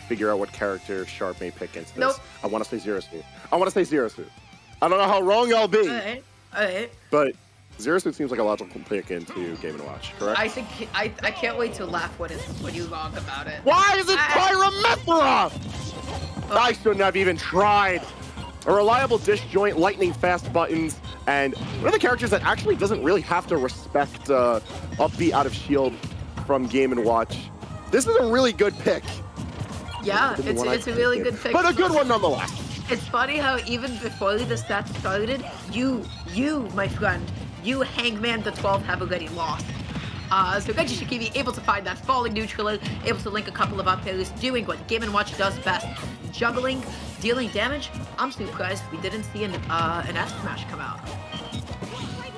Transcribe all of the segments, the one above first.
figure out what character Sharp may pick into this. Nope. I want to say Zero Suit. I want to say Zero Suit. I don't know how wrong I'll be. Alright. But Zero Suit seems like a logical pick into Game & Watch, correct? I think I can't wait to laugh when you log about it. Why is it Pyra Mythra? I shouldn't have even tried. A reliable disjoint, lightning fast buttons, and one of the characters that actually doesn't really have to respect upbeat out of shield from Game & Watch. This is a really good pick. Yeah, it's a really good pick. But a good one nonetheless. It's funny how even before the stats started, you, my friend, you Hangman the 12 have already lost. So Regi Shikimi able to find that falling neutral, able to link a couple of up airs, doing what Game & Watch does best, juggling, dealing damage. I'm surprised we didn't see an F smash come out.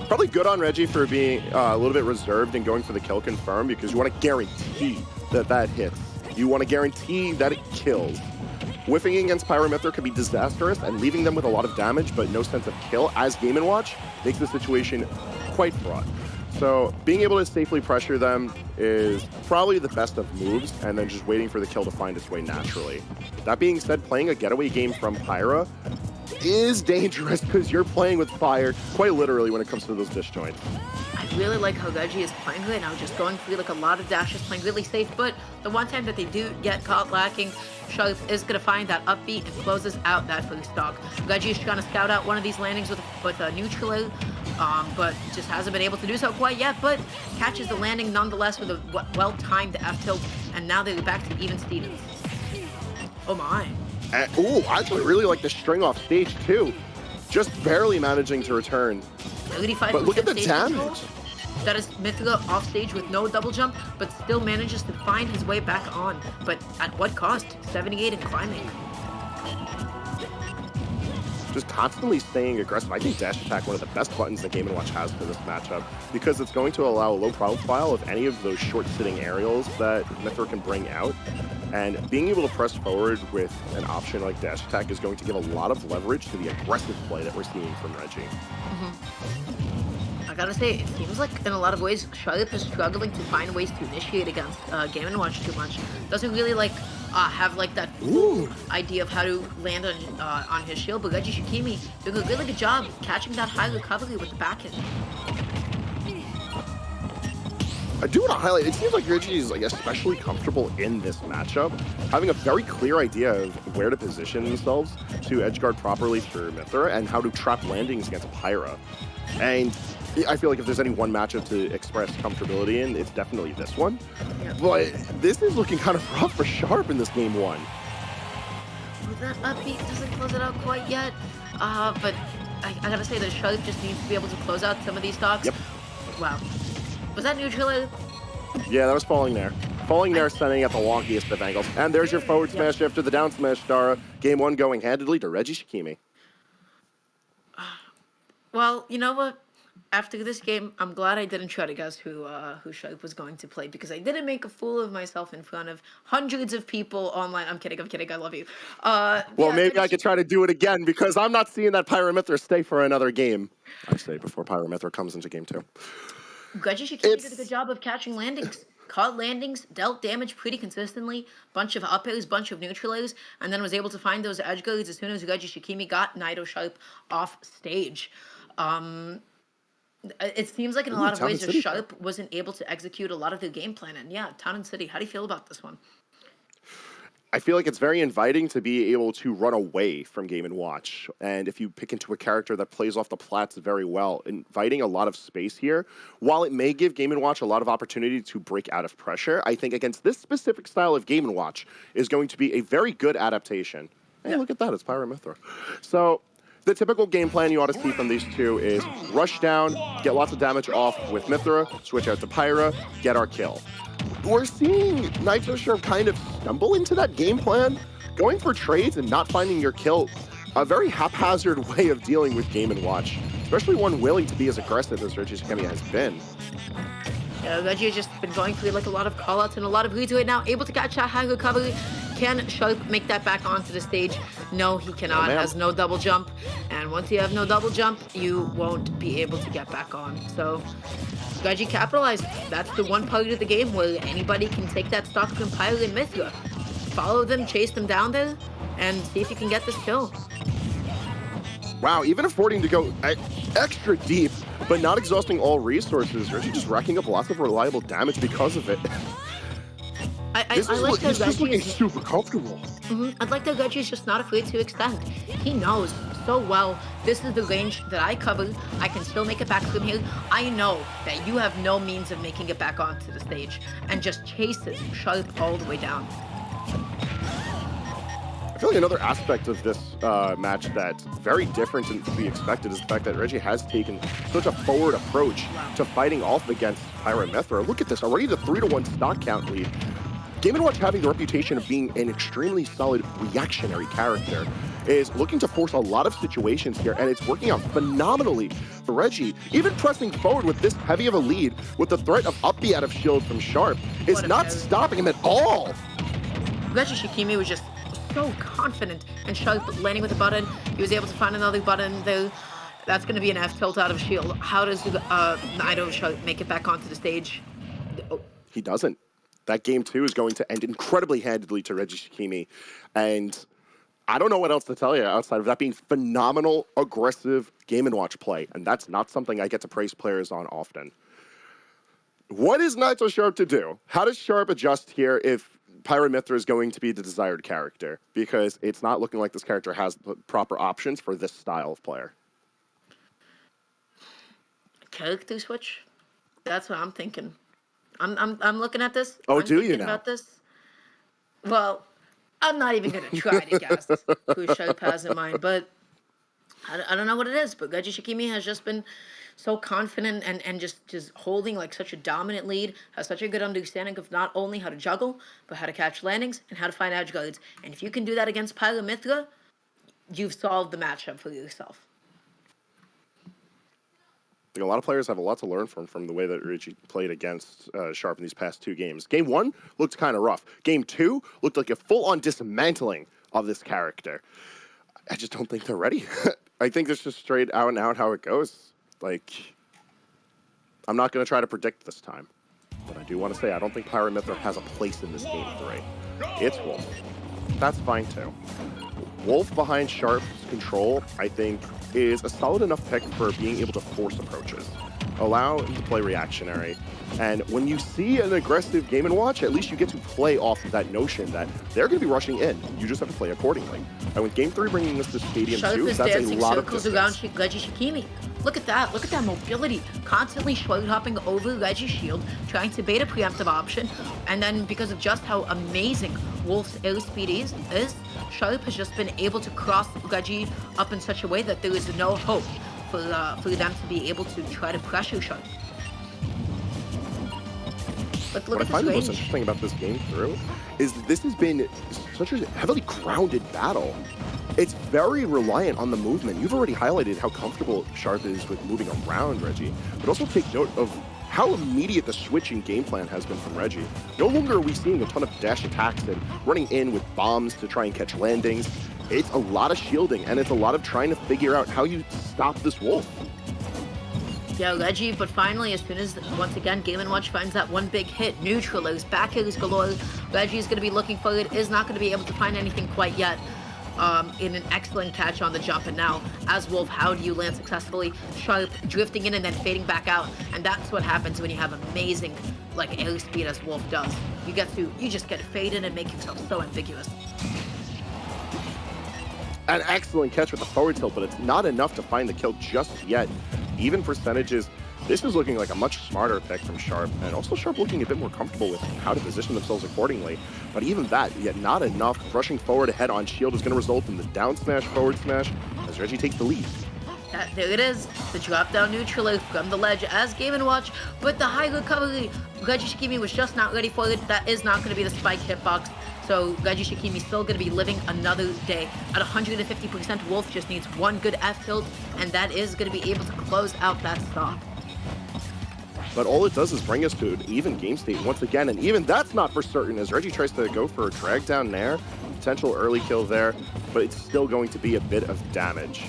Probably good on Regi for being a little bit reserved and going for the kill confirm, because you want to guarantee that hits. You want to guarantee that it kills. Whiffing against Pyra Mythra could be disastrous, and leaving them with a lot of damage but no sense of kill as Game & Watch makes the situation quite fraught. So being able to safely pressure them is probably the best of moves, and then just waiting for the kill to find its way naturally. That being said, playing a getaway game from Pyra is dangerous because you're playing with fire quite literally when it comes to those disjoints. I really like how Regi is playing right now, just going through like a lot of dashes, playing really safe, but the one time that they do get caught lacking, Sharp is going to find that upbeat and closes out that first stock. Regi is trying to scout out one of these landings with a neutral, but just hasn't been able to do so quite yet, but catches the landing nonetheless with a well-timed F-tilt, and now they're back to even Stevens. Oh my. Ooh, I actually really like the string off stage too. Just barely managing to return. 35% but look at the damage. Control. That is Mythra off stage with no double jump, but still manages to find his way back on. But at what cost? 78 and climbing. Just constantly staying aggressive. I think dash attack one of the best buttons that Game & Watch has for this matchup, because it's going to allow a low profile of any of those short sitting aerials that Mythra can bring out. And being able to press forward with an option like dash attack is going to give a lot of leverage to the aggressive play that we're seeing from Regi. I gotta say, it seems like in a lot of ways, Sharp is struggling to find ways to initiate against Game & Watch too much. Doesn't really like have like that idea of how to land on his shield, but Regi Shikimi doing a really good job catching that high recovery with the back hit. I do want to highlight, it seems like Regi is like especially comfortable in this matchup, having a very clear idea of where to position themselves to edgeguard properly through Mythra and how to trap landings against Pyra. And I feel like if there's any one matchup to express comfortability in, it's definitely this one. Yeah. But this is looking kind of rough for Sharp in this game one. Well, that upbeat doesn't close it out quite yet, but I gotta say that Sharp just needs to be able to close out some of these stocks. Yep. Wow. Was that neutral? Yeah, that was falling there. Falling there, sending at the wonkiest of angles. And there's your forward smash after the down smash, Dara. Game one going handedly to Regi Shikimi. Well, you know what? After this game, I'm glad I didn't try to guess who Sharp was going to play, because I didn't make a fool of myself in front of hundreds of people online. I'm kidding, I love you. Well, yeah, maybe I could try to do it again, because I'm not seeing that Pyra Mythra stay for another game. I say before Pyra Mythra comes into game two. Regi Shikimi did a good job of catching landings. Caught landings, dealt damage pretty consistently, bunch of up airs, bunch of neutral airs, and then was able to find those edge guards as soon as Regi Shikimi got Naitosharp off stage. It seems like in a lot of ways, Sharp wasn't able to execute a lot of their game plan. And yeah, Town and City, how do you feel about this one? I feel like it's very inviting to be able to run away from Game & Watch. And if you pick into a character that plays off the plats very well, inviting a lot of space here, while it may give Game & Watch a lot of opportunity to break out of pressure, I think against this specific style of Game & Watch is going to be a very good adaptation. Hey, look at that, it's Pyra Mythra. So the typical game plan you ought to see from these two is rush down, get lots of damage off with Mythra, switch out to Pyra, get our kill. We're seeing Naitosharp kind of stumble into that game plan, going for trades and not finding your kill. A very haphazard way of dealing with Game & Watch, especially one willing to be as aggressive as Regi Shikimi has been. Yeah, Regi has just been going through like a lot of callouts and a lot of reads right now, able to catch that high recovery. Can Sharp make that back onto the stage? No, he cannot. Has no double jump. And once you have no double jump, you won't be able to get back on. So Regi capitalized. That's the one part of the game where anybody can take that stock from Pyra and Mythra. follow them, chase them down there, and see if you can get this kill. Wow, even affording to go extra deep, but not exhausting all resources. Regi just racking up lots of reliable damage because of it. He's just looking super comfortable. I'd like that Regi's just not afraid to extend. He knows so well, this is the range that I cover. I can still make it back from here. I know that you have no means of making it back onto the stage, and just chases Sharp all the way down. I feel like another aspect of this match that's very different than we expected is the fact that Regi has taken such a forward approach to fighting off against Pyra and Mythra. Look at this, already the 3-1 stock count lead. Game & Watch, having the reputation of being an extremely solid reactionary character, is looking to force a lot of situations here, and it's working out phenomenally for Regi. Even pressing forward with this heavy of a lead, with the threat of up B out of shield from Sharp, is not stopping him at all. Regi Shikimi was just so confident, and Sharp landing with the button. He was able to find another button though. That's going to be an F tilt out of shield. How does Naitosharp make it back onto the stage? Oh. He doesn't. That game 2 is going to end incredibly handedly to Regi Shikimi, and I don't know what else to tell you outside of that being phenomenal, aggressive Game & Watch play, and that's not something I get to praise players on often. What is Naitosharp to do? How does Sharp adjust here if Pyra Mythra is going to be the desired character? Because it's not looking like this character has the proper options for this style of player. Character switch? That's what I'm thinking. I'm looking at this. Oh, I'm do you thinking now? about this. Well, I'm not even going to try to guess who Sharp has in mind, but I don't know what it is. But Regi Shikimi has just been so confident and just holding like such a dominant lead, has such a good understanding of not only how to juggle, but how to catch landings and how to find edge guards. And if you can do that against Pyra Mythra, you've solved the matchup for yourself. A lot of players have a lot to learn from the way that Regi played against Sharp in these past 2 games. Game 1 looked kind of rough. Game 2 looked like a full-on dismantling of this character. I just don't think they're ready. I think it's just straight out and out how it goes. Like, I'm not going to try to predict this time, but I do want to say I don't think Pyra Mythra has a place in this game 3. It's Wolf. That's fine too. Wolf behind Sharp's control, I think, is a solid enough pick for being able to force approaches. Allow him to play reactionary. And when you see an aggressive Game & Watch, at least you get to play off of that notion that they're going to be rushing in. You just have to play accordingly. And with Game 3 bringing us to Stadium 2, that's a lot of distance. Around Regi Shikimi. Look at that. Look at that mobility. Constantly shoulder hopping over Regi's shield, trying to bait a preemptive option. And then because of just how amazing Wolf's airspeed is, Sharp has just been able to cross Regi up in such a way that there is no hope for them to be able to try to pressure Sharp. But look what at I find this the most range. interesting about this game through is that this has been such a heavily grounded battle. It's very reliant on the movement. You've already highlighted how comfortable Sharp is with moving around Regi, but also take note of how immediate the switch in game plan has been from Regi. No longer are we seeing a ton of dash attacks and running in with bombs to try and catch landings. It's a lot of shielding, and it's a lot of trying to figure out how you stop this Wolf. Yeah, Regi, but finally, as soon as, once again, Game & Watch finds that one big hit, neutralers, back hitters galore, Regi is going to be looking for it, is not going to be able to find anything quite yet. In an excellent catch on the jump, and now, as Wolf, how do you land successfully? Sharp drifting in and then fading back out, and that's what happens when you have amazing, like, airspeed as Wolf does. You just get faded and make yourself so ambiguous. An excellent catch with the forward tilt, but it's not enough to find the kill just yet. Even percentages, this is looking like a much smarter pick from Sharp, and also Sharp looking a bit more comfortable with how to position themselves accordingly. But even that, yet not enough. Rushing forward ahead on shield is going to result in the down smash, forward smash, as Regi takes the lead. There it is, the drop down neutraler from the ledge as Game & Watch, but the high recovery, Regi Shikimi was just not ready for it. That is not going to be the spike hitbox. So Regi Shikimi still going to be living another day. At 150%, Wolf just needs one good F tilt, and that is going to be able to close out that stock. But all it does is bring us to an even game state once again, and even that's not for certain as Regi tries to go for a drag down there, potential early kill there, but it's still going to be a bit of damage.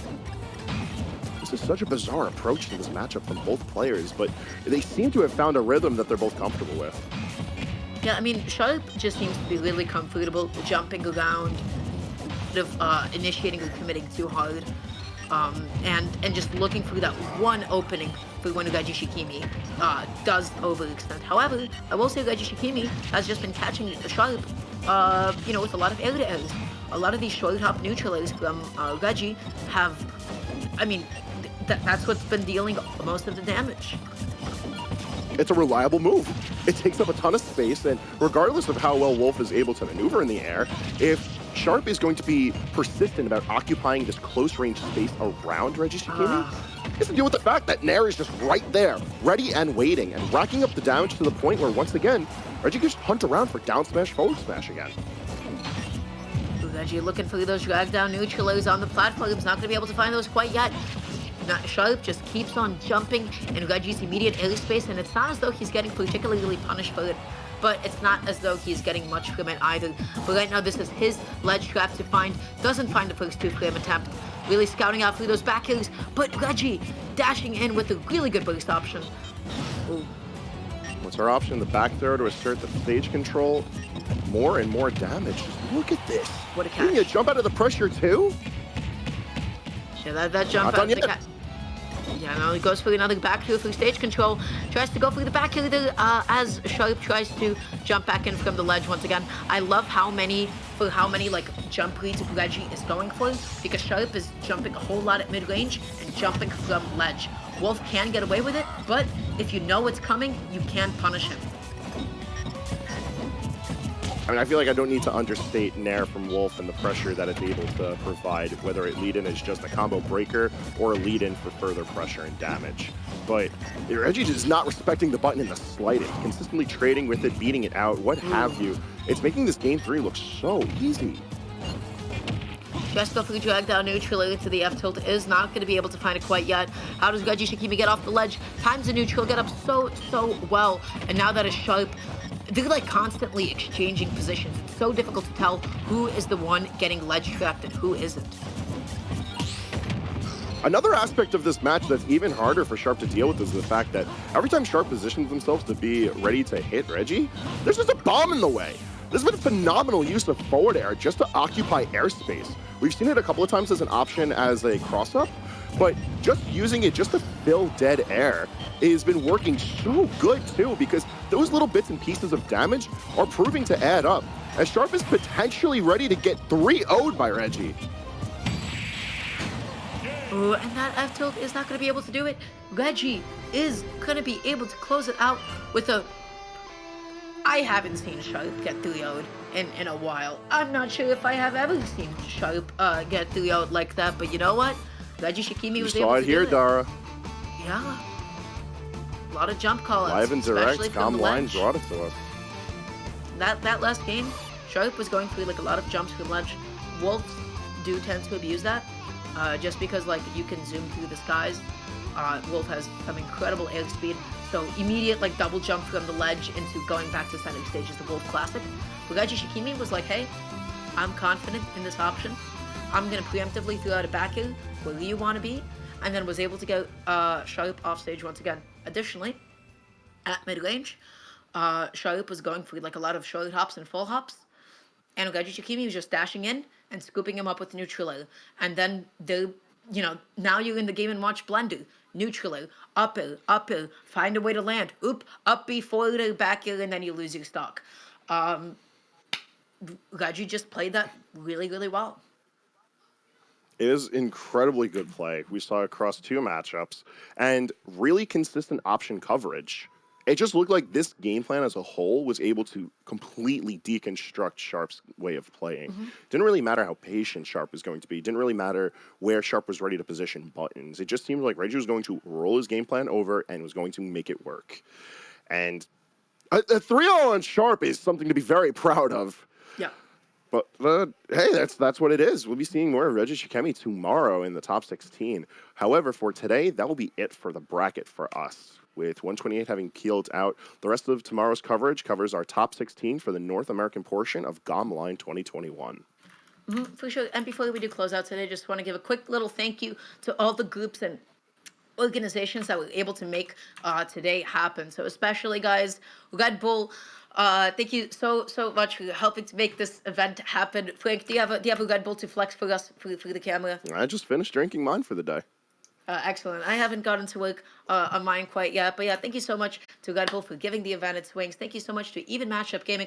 This is such a bizarre approach to this matchup from both players, but they seem to have found a rhythm that they're both comfortable with. Yeah, I mean, Sharp just seems to be really comfortable jumping around, sort of initiating or committing too hard, and just looking for that one opening for when Regi Shikimi does overextend. However, I will say Regi Shikimi has just been catching Sharp, with a lot of air-to-airs. A lot of these short-hop neutral airs from Regi have, I mean, that's what's been dealing most of the damage. It's a reliable move. It takes up a ton of space, and regardless of how well Wolf is able to maneuver in the air, if Sharp is going to be persistent about occupying this close-range space around Regi Shikimi, he has to deal with the fact that Nair is just right there, ready and waiting, and racking up the damage to the point where, once again, Regi can just hunt around for down smash, forward smash again. Regi looking for those drag down neutralers on the platform. He's not going to be able to find those quite yet. Sharp just keeps on jumping in Regi's immediate airspace, and it's not as though he's getting particularly punished for it, but it's not as though he's getting much from it either. But right now, this is his ledge trap to find. Doesn't find the first two flame attempt. Really scouting out through those back hills, but Regi dashing in with a really good burst option. Ooh. What's our option? The back throw to assert the stage control. More and more damage. Look at this. What a catch. Getting a jump out of the pressure, too? Yeah, that jump out of the catch. Yeah, no, he goes for another back heel through stage control. Tries to go for the back heel as Sharp tries to jump back in from the ledge once again. I love how many like jump reads Regi is going for, because Sharp is jumping a whole lot at mid-range and jumping from ledge. Wolf can get away with it, but if you know it's coming, you can punish him. I mean, I feel like I don't need to understate Nair from Wolf and the pressure that it's able to provide, whether it lead in is just a combo breaker or a lead in for further pressure and damage. But Regi is not respecting the button in the slightest, consistently trading with it, beating it out, what have you. It's making this game 3 look so easy. Just go for the drag down neutral into the F tilt, is not going to be able to find it quite yet. How does Regi Shikimi get off the ledge? Times the neutral, get up so well. And now that is Sharp, they're like constantly exchanging positions. It's so difficult to tell who is the one getting ledge trapped and who isn't. Another aspect of this match that's even harder for Sharp to deal with is the fact that every time Sharp positions themselves to be ready to hit Regi, there's just a bomb in the way. There's been a phenomenal use of forward air just to occupy airspace. We've seen it a couple of times as an option as a cross-up, but just using it just to fill dead air has been working so good too, because those little bits and pieces of damage are proving to add up, as Sharp is potentially ready to get 3-0'd by Regi. Ooh, and that F tilt is not going to be able to do it. Regi is going to be able to close it out with a... I haven't seen Sharp get 3-0'd in a while. I'm not sure if I have ever seen Sharp get 3-0'd like that, but you know what? Regi Shikimi was able to do it. You saw it here, Dara. Yeah. A lot of jump call-outs. Live and direct, GOML brought it to us. That last game, Sharp was going through like a lot of jumps from ledge. Wolves do tend to abuse that, just because like you can zoom through the skies. Wolf has some incredible airspeed, so immediate like double jump from the ledge into going back to center stage is the Wolf classic. But Regi Shikimi was like, hey, I'm confident in this option. I'm gonna preemptively throw out a back air where you want to be, and then was able to get Sharp off stage once again. Additionally, at mid range, Sharp was going for like a lot of short hops and full hops, and Regi Shikimi was just dashing in and scooping him up with neutral air. And then now you're in the game and watch blender. Neutral air, up air, find a way to land. Oop, up B, forward air, back air, and then you lose your stock. Regi just played that really well. It is incredibly good play. We saw it across 2 matchups and really consistent option coverage. It just looked like this game plan as a whole was able to completely deconstruct Sharp's way of playing. Didn't really matter how patient Sharp was going to be. Didn't really matter where Sharp was ready to position buttons. It just seemed like Regi was going to roll his game plan over and was going to make it work. And a 3-0 on Sharp is something to be very proud of. Yeah. But hey, that's what it is. We'll be seeing more of Regi Shikimi tomorrow in the top 16. However, for today, that will be it for the bracket for us. With 128 having peeled out, the rest of tomorrow's coverage covers our top 16 for the North American portion of GOML 2021. For sure. And before we do close out today, just want to give a quick little thank you to all the groups and organizations that were able to make today happen. So especially, guys, Red Bull, Thank you so much for helping to make this event happen. Frank, do you have a Red Bull to flex for us for the camera? I just finished drinking mine for the day. Excellent. I haven't gotten to work on mine quite yet, but yeah, thank you so much to Red Bull for giving the event its wings. Thank you so much to Even Matchup Gaming